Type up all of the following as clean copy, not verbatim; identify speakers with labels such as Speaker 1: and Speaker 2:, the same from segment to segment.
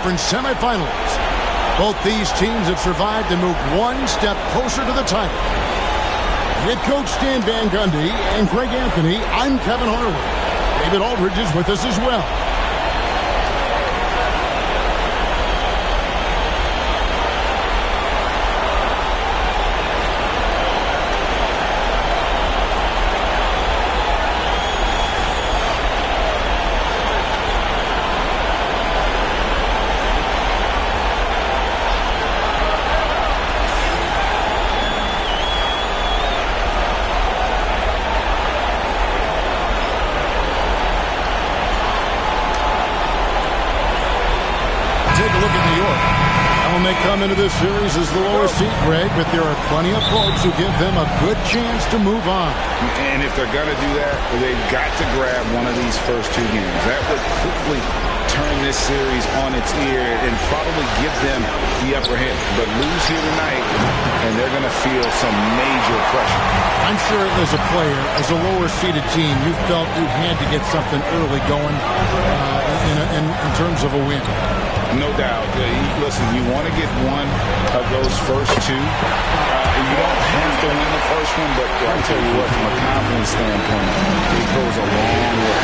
Speaker 1: Conference semifinals. Both these teams have survived and moved one step closer to the title. With Coach Stan Van Gundy and Greg Anthony, I'm Kevin Harlan. David Aldridge is with us as well. Come into this series as the lower seed, Greg, but there are plenty of folks who give them a good chance to move on.
Speaker 2: And if they're going to do that, they've got to grab one of these first two games. That would quickly turn this series on its ear and probably give them the upper hand. But lose here tonight, and they're going to feel some major pressure.
Speaker 1: I'm sure as a player, as a lower-seeded team, you felt you had to get something early going in terms of a win.
Speaker 2: No doubt. Listen, you want to get one of those first two. You don't have to win the first one, but I'll tell you what, from a confidence standpoint, it goes a long way.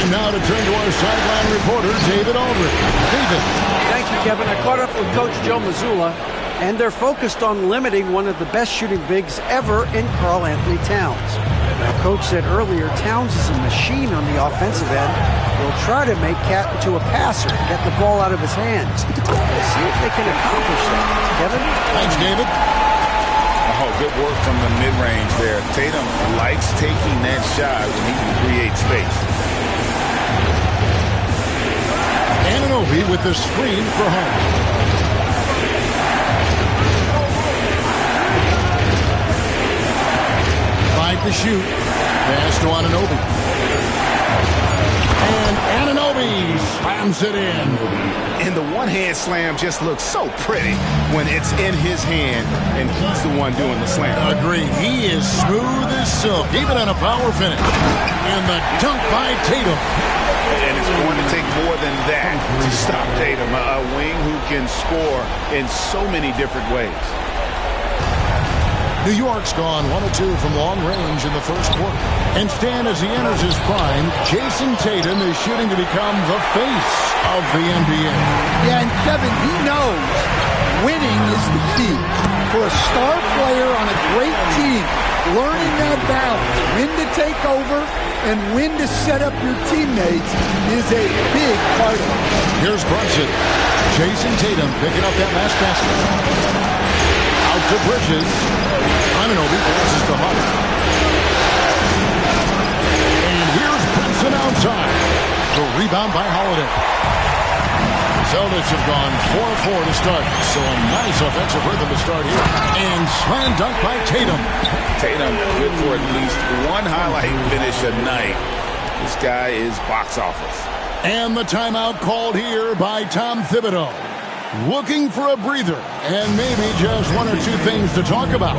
Speaker 1: And now to turn to our sideline reporter, David Aldridge. David.
Speaker 3: Thank you, Kevin. I caught up with Coach Joe Mazzulla, and they're focused on limiting one of the best shooting bigs ever in Karl Anthony Towns. Now, Coach said earlier, Towns is a machine on the offensive end. They'll try to make Cat into a passer, get the ball out of his hands. We'll see if they can accomplish that. Kevin?
Speaker 1: Thanks, David.
Speaker 2: Oh, good work from the mid-range there. Tatum likes taking that shot when he can create space.
Speaker 1: Anunoby with the screen for home. 5 to shoot. Pass to Anunoby. And Anunoby slams it in.
Speaker 2: And the one-hand slam just looks so pretty when it's in his hand and he's the one doing the slam.
Speaker 1: Agree. He is smooth as silk, even on a power finish. And the dunk by Tatum.
Speaker 2: And it's going to take more than that to stop Tatum, a wing who can score in so many different ways.
Speaker 1: New York's gone 1 of 2 from long range in the first quarter. And Stan, as he enters his prime, Jason Tatum is shooting to become the face of the NBA.
Speaker 4: Yeah, and Kevin, he knows winning is the key. For a star player on a great team, learning that balance, when to take over and when to set up your teammates is a big part of it.
Speaker 1: Here's Brunson. Jason Tatum picking up that last basket. Out to Bridges. Anunoby passes to Hart. And here's Brunson outside. The rebound by Holiday. Celtics have gone 4-4 to start. So a nice offensive rhythm to start here. And slam dunk by Tatum.
Speaker 2: Tatum good for at least one highlight finish a night. This guy is box office.
Speaker 1: And the timeout called here by Tom Thibodeau. Looking for a breather and maybe just 1 or 2 things to talk about.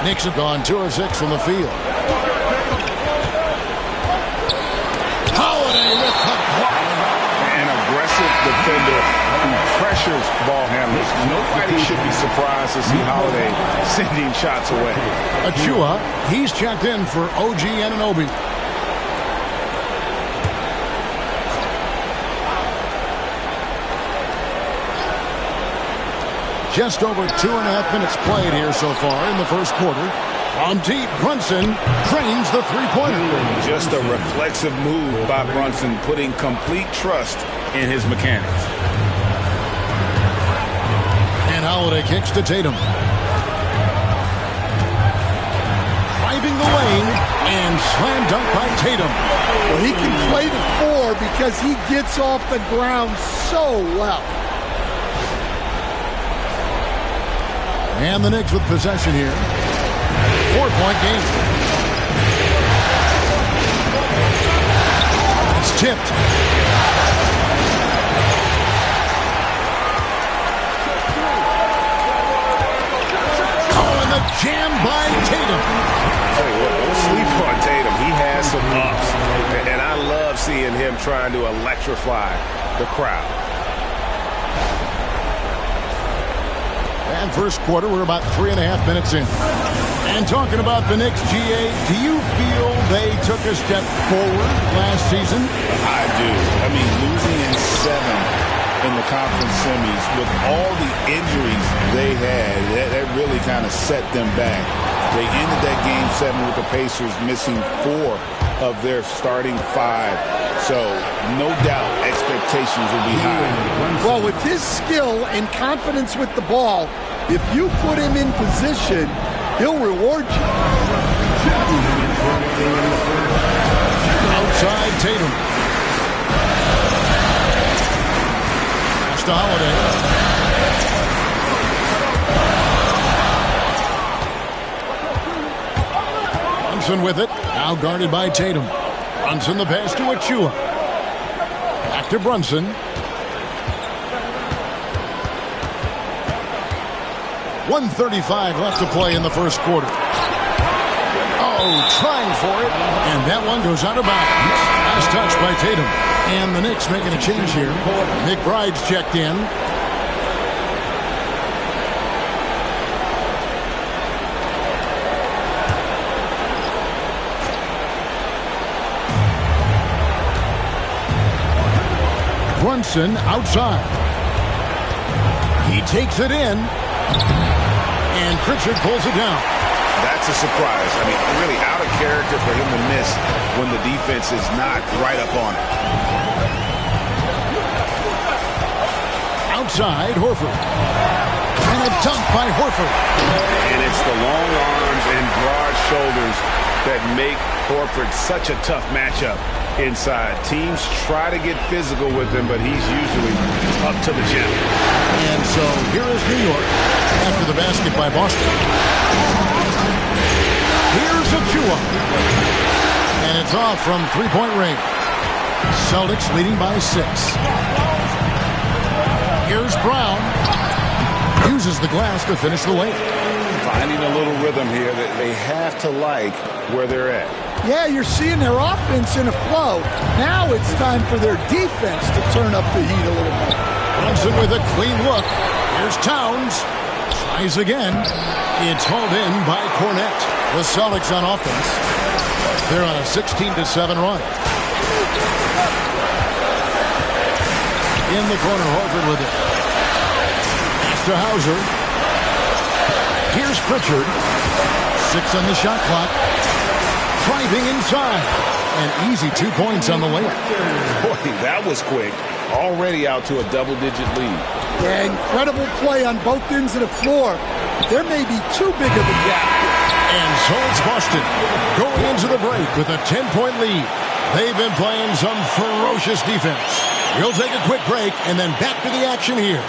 Speaker 1: Knicks have gone 2 of 6 from the field. Holiday with the block.
Speaker 2: An aggressive defender who pressures ball handlers. Nobody should be surprised to see Holiday sending shots away.
Speaker 1: Achua, he's checked in for OG Anunoby. Just over 2.5 minutes played here so far in the first quarter. From deep, Brunson drains the three-pointer.
Speaker 2: Just a reflexive move by Brunson, putting complete trust in his mechanics.
Speaker 1: And Holiday kicks to Tatum. Driving the lane and slam dunk by Tatum.
Speaker 4: Well, he can play the 4 because he gets off the ground so well.
Speaker 1: And the Knicks with possession here. 4-point game. tipped. Oh, and the jam by Tatum.
Speaker 5: Tell you what, don't sleep on Tatum. He has some ups, and I love seeing him trying to electrify the crowd.
Speaker 1: And first quarter, we're about 3.5 minutes in. And talking about the Knicks, GA, do you feel they took a step forward last season?
Speaker 2: I do. I mean, losing in 7 in the conference semis with all the injuries they had, that really kind of set them back. They ended that game 7 with the Pacers missing 4 of their starting 5. So, no doubt, expectations will be high.
Speaker 4: Well, with his skill and confidence with the ball, if you put him in position, he'll reward you.
Speaker 1: Outside Tatum. Pass to Holiday. Brunson with it. Now guarded by Tatum. Brunson the pass to Achua. Back to Brunson. 1:35 left to play in the first quarter. Oh, trying for it. And that one goes out of bounds. Last touch by Tatum. And the Knicks making a change here. McBride's checked in. Brunson outside. He takes it in. And Pritchard pulls it down.
Speaker 2: That's a surprise. I mean, really out of character for him to miss when the defense is not right up on it.
Speaker 1: Outside, Horford. And a dunk by Horford.
Speaker 5: And it's the long arms and broad shoulders that make Horford such a tough matchup inside. Teams try to get physical with him, but he's usually up to the gym.
Speaker 1: And so here is New York after the basket by Boston. Here's Achua. And it's off from three-point range. Celtics leading by 6. Here's Brown. Uses the glass to finish the lane.
Speaker 2: Finding a little rhythm here that they have to like where they're at.
Speaker 4: Yeah, you're seeing their offense in a flow. Now it's time for their defense to turn up the heat a little bit.
Speaker 1: Brunson with a clean look. Here's Towns. Tries again. It's hauled in by Cornette. The Celtics on offense. They're on a 16-7 run. In the corner, Horford with it. Pass to Hauser. Here's Pritchard. 6 on the shot clock. Driving inside. And easy 2 points on the way.
Speaker 2: Boy, that was quick. Already out to a double-digit lead.
Speaker 4: Yeah, incredible play on both ends of the floor. There may be too big of a gap.
Speaker 1: And so it's Boston going into the break with a 10-point lead. They've been playing some ferocious defense. We'll take a quick break and then back to the action here.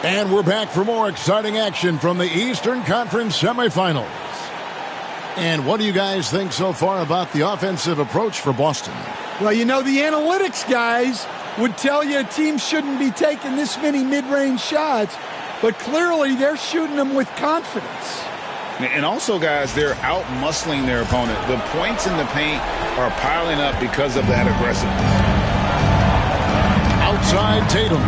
Speaker 1: And we're back for more exciting action from the Eastern Conference semifinals. And what do you guys think so far about the offensive approach for Boston?
Speaker 4: Well, you know, the analytics guys would tell you a team shouldn't be taking this many mid-range shots, but clearly they're shooting them with confidence.
Speaker 2: And also, guys, they're out-muscling their opponent. The points in the paint are piling up because of that aggressiveness.
Speaker 1: Outside Tatum.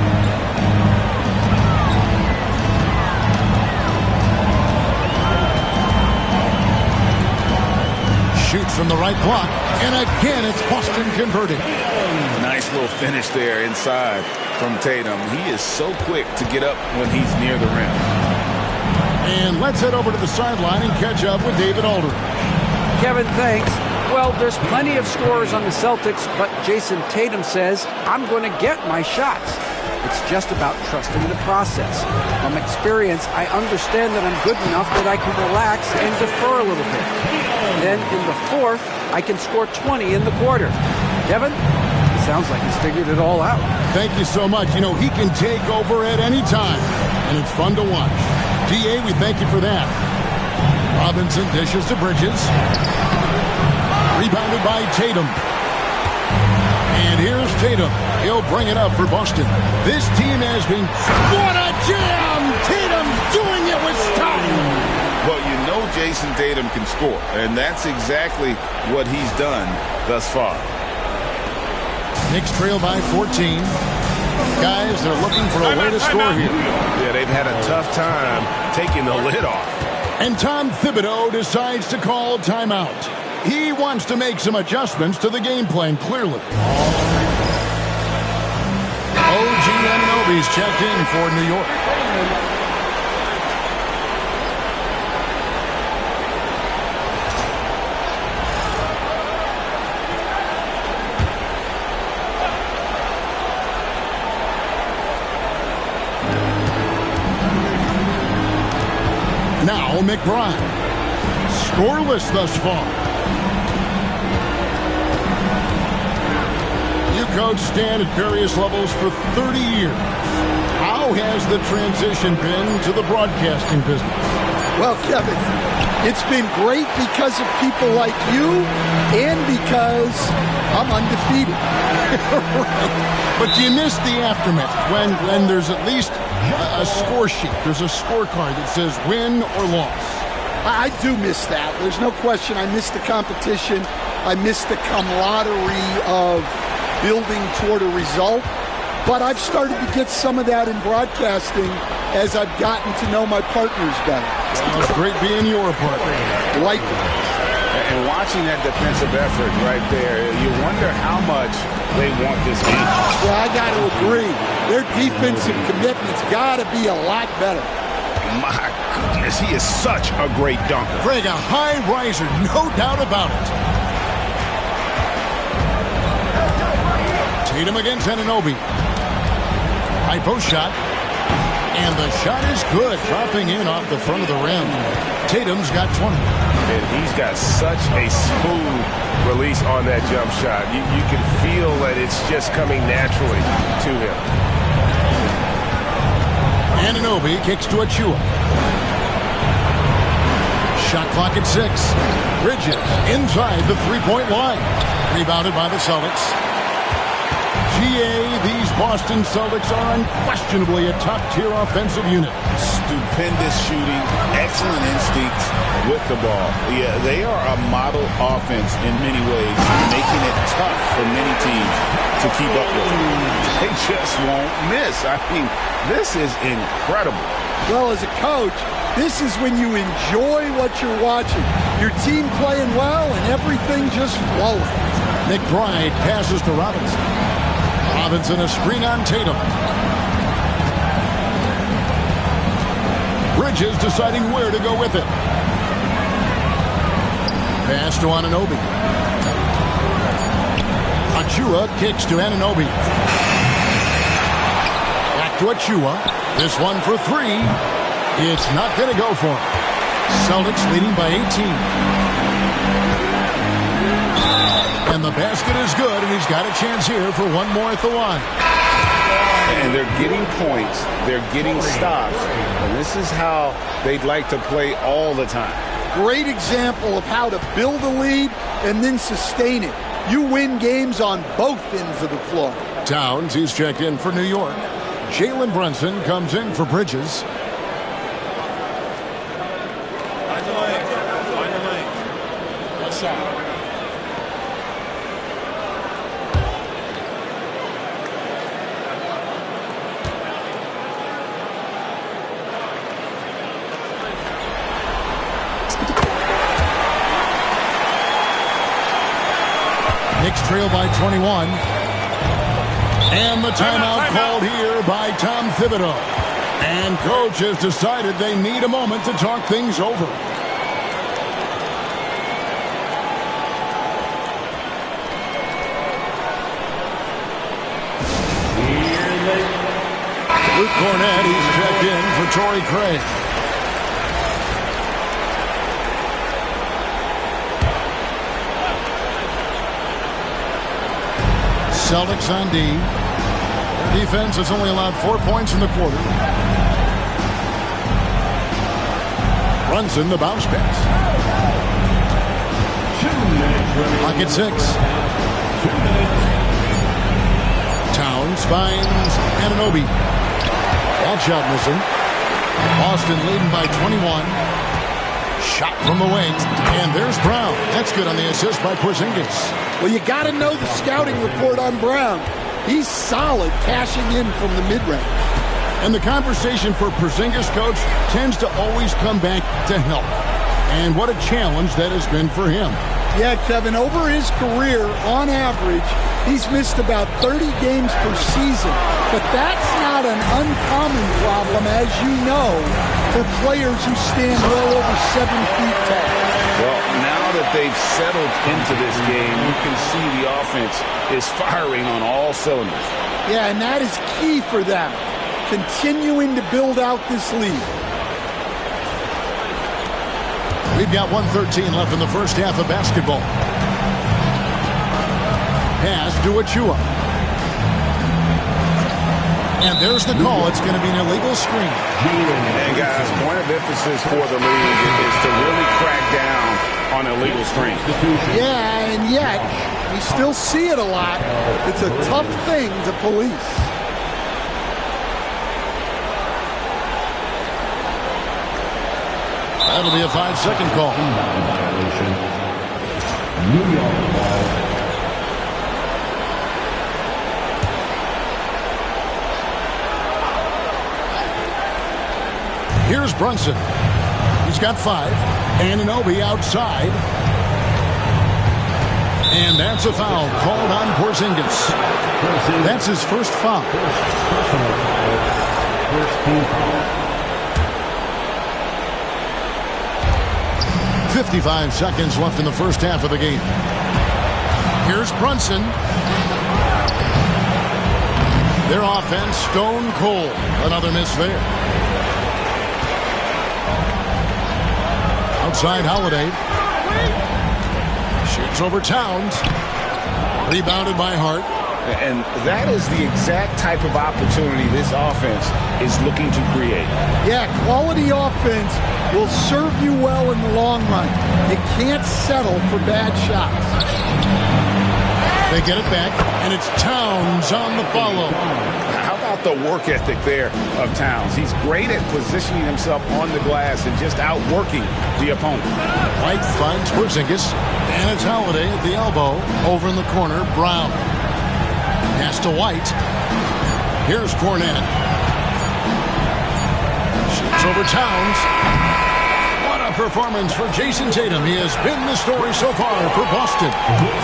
Speaker 1: Shoots from the right block, and again it's Boston converting.
Speaker 2: Nice little finish there inside from Tatum. He is so quick to get up when he's near the rim.
Speaker 1: And let's head over to the sideline and catch up with David Aldridge.
Speaker 3: Kevin, thanks. Well, there's plenty of scorers on the Celtics, but Jason Tatum says, I'm going to get my shots. It's just about trusting the process. From experience, I understand that I'm good enough that I can relax and defer a little bit. Then in the fourth, I can score 20 in the quarter. Kevin, it sounds like he's figured it all out.
Speaker 1: Thank you so much. You know, he can take over at any time, and it's fun to watch. DA, we thank you for that. Robinson dishes to Bridges. Rebounded by Tatum. And here's Tatum. He'll bring it up for Boston. This team has been... What a jam! Tatum doing it with style.
Speaker 2: Well, you know Jason Tatum can score, and that's exactly what he's done thus far.
Speaker 1: Knicks trail by 14. Guys, they're looking for a way to score here.
Speaker 5: Yeah, they've had a tough time taking the lid off.
Speaker 1: And Tom Thibodeau decides to call timeout. He wants to make some adjustments to the game plan, clearly. OG Anunoby's checked in for New York. Now McBride. Scoreless thus far. You coached Stan at various levels for 30 years. How has the transition been to the broadcasting business?
Speaker 4: Well, Kevin, it's been great because of people like you and because I'm undefeated.
Speaker 1: But do you miss the aftermath when there's at least a score sheet? There's a scorecard that says win or loss.
Speaker 4: I do miss that. There's no question. I miss the competition. I miss the camaraderie of building toward a result. But I've started to get some of that in broadcasting as I've gotten to know my partners better.
Speaker 1: Well, it's great being your partner.
Speaker 4: Likewise.
Speaker 2: And watching that defensive effort right there, you wonder how much they want this game.
Speaker 4: Well, I got to agree. Their defensive commitment's got to be a lot better.
Speaker 5: My goodness, he is such a great dunker.
Speaker 1: Greg, a high riser, no doubt about it. Tatum against Anunoby. High post shot. And the shot is good, dropping in off the front of the rim. Tatum's got 20.
Speaker 5: And he's got such a smooth release on that jump shot. You can feel that it's just coming naturally to him.
Speaker 1: Anunoby kicks to Achua. Shot clock at 6. Bridges inside the three-point line. Rebounded by the Celtics. GA, these Boston Celtics are unquestionably a top-tier offensive unit.
Speaker 2: Stupendous shooting, excellent instincts with the ball. Yeah, they are a model offense in many ways, making it tough for many teams to keep up with. They just won't miss. I mean, this is incredible.
Speaker 4: Well, as a coach, this is when you enjoy what you're watching. Your team playing well and everything just flowing.
Speaker 1: McBride passes to Robinson. Robinson a screen on Tatum. Bridges deciding where to go with it. Pass to Anunoby. Achua kicks to Anunoby. Back to Achua. This one for 3. It's not going to go for him. Celtics leading by 18. And the basket is good, and he's got a chance here for one more at the line.
Speaker 2: And they're getting points. They're getting stops. And this is how they'd like to play all the time.
Speaker 4: Great example of how to build a lead and then sustain it. You win games on both ends of the floor.
Speaker 1: Towns, he's checked in for New York. Jalen Brunson comes in for Bridges.
Speaker 2: What's up?
Speaker 1: Knicks trail by 21. And the timeout called here by Tom Thibodeau. And coach has decided they need a moment to talk things over. Luke Cornett, he's checked in for Torrey Craig. Celtics on D. Their defense has only allowed 4 points in the quarter. Brunson, the bounce pass. Pocket 6. Towns finds Anunoby. That shot missing. Boston leading by 21. Shot from the wing. And there's Brown. That's good on the assist by Porzingis.
Speaker 4: Well, you got to know the scouting report on Brown. He's solid cashing in from the mid-range.
Speaker 1: And the conversation for Porzingis, coach, tends to always come back to health. And what a challenge that has been for him.
Speaker 4: Yeah, Kevin, over his career, on average, he's missed about 30 games per season. But that's not an uncommon problem, as you know, for players who stand well over 7 feet tall.
Speaker 2: Well, now that they've settled into this game, you can see the offense is firing on all cylinders.
Speaker 4: Yeah, and that is key for them, continuing to build out this lead.
Speaker 1: We've got 1:13 left in the first half of basketball. Pass to Achua. And there's the call. It's going to be an illegal screen.
Speaker 2: And guys, point of emphasis for the league is to really crack down on illegal screens.
Speaker 4: Yeah, and yet we still see it a lot. It's a tough thing to police.
Speaker 1: That'll be a 5-second call. New York ball. Here's Brunson. He's got 5. Anunoby outside. And that's a foul called on Porzingis. That's his first foul. First team foul. 55 seconds left in the first half of the game. Here's Brunson. Their offense stone cold. Another miss there. Outside Holiday. Shoots over Towns. Rebounded by Hart.
Speaker 2: And that is the exact type of opportunity this offense is looking to create.
Speaker 4: Yeah, quality offense will serve you well in the long run. You can't settle for bad shots.
Speaker 1: They get it back, and it's Towns on the follow.
Speaker 2: How about the work ethic there of Towns? He's great at positioning himself on the glass and just outworking the opponent.
Speaker 1: White finds Porzingis, and it's Holiday at the elbow. Over in the corner, Brown. Pass to White. Here's Cornett. Shoots over Towns. What a performance for Jason Tatum. He has been the story so far for Boston.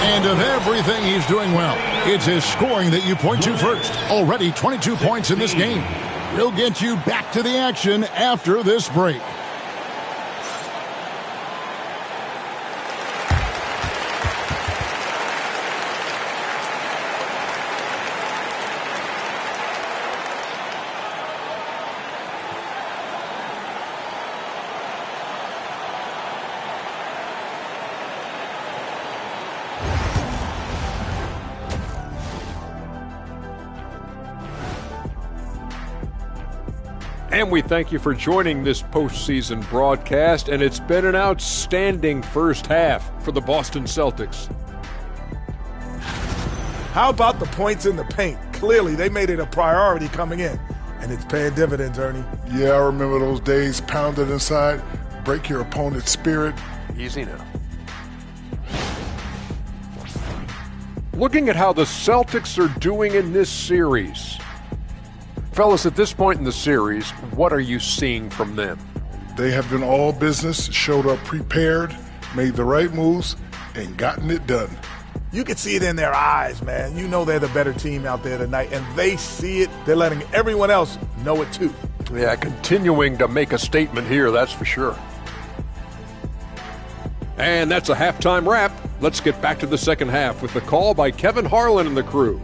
Speaker 1: And of everything he's doing well, it's his scoring that you point to first. Already 22 points in this game. We'll get you back to the action after this break.
Speaker 6: And we thank you for joining this postseason broadcast, and it's been an outstanding first half for the Boston Celtics.
Speaker 7: How about the points in the paint? Clearly, they made it a priority coming in, and it's paying dividends, Ernie.
Speaker 8: Yeah, I remember those days pounded inside, break your opponent's spirit.
Speaker 6: Easy now. Looking at how the Celtics are doing in this series. Fellas, at this point in the series, what are you seeing from them?
Speaker 8: They have been all business, showed up prepared, made the right moves, and gotten it done.
Speaker 7: You can see it in their eyes, man. You know they're the better team out there tonight, and they see it. They're letting everyone else know it too.
Speaker 6: Yeah, continuing to make a statement here, that's for sure. And that's a halftime wrap. Let's get back to the second half with the call by Kevin Harlan and the crew.